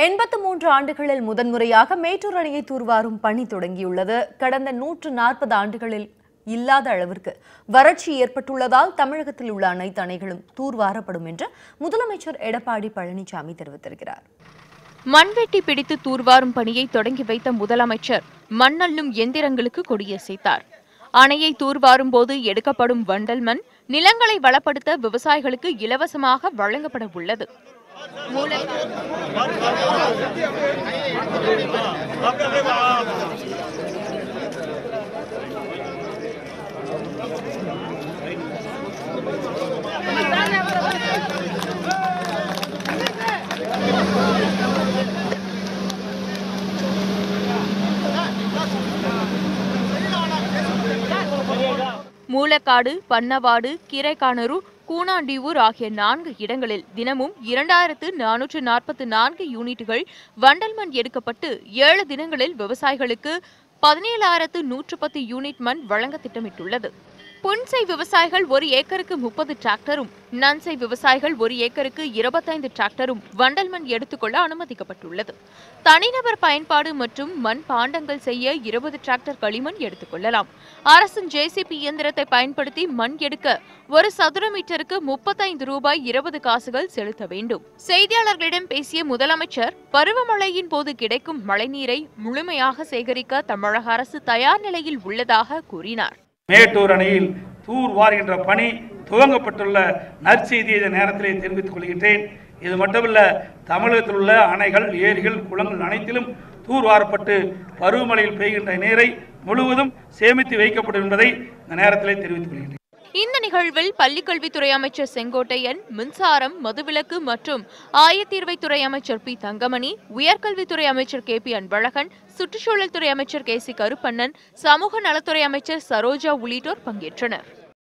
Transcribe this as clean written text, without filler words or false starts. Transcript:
83 ஆண்டுகளில் முதன்முறையாக மேட்டூர் அணையை தூர்வாரும் பணி தொடங்கியுள்ளது. கடந்த 140 ஆண்டுகளில் இல்லாத அளவிற்கு வறட்சி ஏற்பட்டுள்ளதால் தமிழகத்தில் உள்ள அனைத்து அணைகளும் தூர்வாரப்படும் என்று முதலமைச்சர் எடப்பாடி பழனிசாமி தெரிவித்திருக்கிறார். மண்வெட்டி பிடித்து தூர்வாரும் பணியை தொடங்கி வைத்த முதலமைச்சர் மண்ணள்ளும் எந்திரங்களுக்கு கொடியசைத்தார். அணையை தூர்வாரும் போது எடுக்கப்படும் வண்டல் மண் நிலங்களை வளப்படுத்த விவசாயிகளுக்கு இலவசமாக வழங்கப்பட உள்ளது. மூலக்காடு, பன்னவாடு, கீரைக்கானூர், கூனாண்டியூர் ஆகிய 4 இடங்களில் தினமும் 2444 யூனிட்டுகள் வண்டல் மண் எடுக்கப்பட்டு 7 தினங்களில் விவசாயிகளுக்கு 17,110 யூனிட் மண் வழங்க திட்டமிட்டுள்ளது. புன்செய் விவசாயிகள் 1 ஏக்கருக்கு 30 டிராக்டரும், நன்செய் விவசாயிகள் 1 ஏக்கருக்கு 25 டிராக்டரும் வண்டல் மண் எடுத்துக்கொள்ள அனுமதிக்கப்பட்டுள்ளது. தனிநபர் பயன்பாடு மற்றும் மண் பாண்டங்கள் செய்ய 20 டிராக்டர் களிமண் எடுத்துக்கொள்ளலாம். அரசின் ஜேசிபி இயந்திரத்தை பயன்படுத்தி மண் எடுக்க 1 சதுர மீட்டருக்கு 35 ரூபாய் 20 காசுகள் செலுத்த வேண்டும். செய்தியாளர்களிடம் பேசிய முதலமைச்சர் பருவமழையின் போது கிடைக்கும் மழைநீரை முழுமையாக சேகரிக்க தமிழக அரசு தயார் நிலையில் உள்ளதாக கூறினார். மேட்டூர் அணையில் தூர் வாருகின்ற பணி துவங்கப்பட்டுள்ள நற்செய்தியை இந்த நேரத்திலே தெரிவித்துக் கொள்கின்றேன். இது மட்டுமல்ல, தமிழகத்தில் உள்ள அணைகள், ஏரிகள், குளங்கள் அனைத்திலும் தூர் வாரப்பட்டு பருவமழையில் பெய்கின்ற நீரை முழுவதும் சேமித்து வைக்கப்படும் என்பதை இந்த நேரத்திலே தெரிவித்துக் கொள்கின்றேன். இந்த நிகழ்வில் பள்ளிக்கல்வித்துறை அமைச்சர் செங்கோட்டையன், மின்சாரம், மதுவிலக்கு மற்றும் ஆயத்தீர்வைத்துறை அமைச்சர் பி. தங்கமணி, உயர்கல்வித்துறை அமைச்சர் கே. பி. அன்பழகன், சுற்றுச்சூழல் துறை அமைச்சர் கே. சி. கருப்பண்ணன், சமூக நலத்துறை அமைச்சர் சரோஜா உள்ளிட்டோர் பங்கேற்றனர்.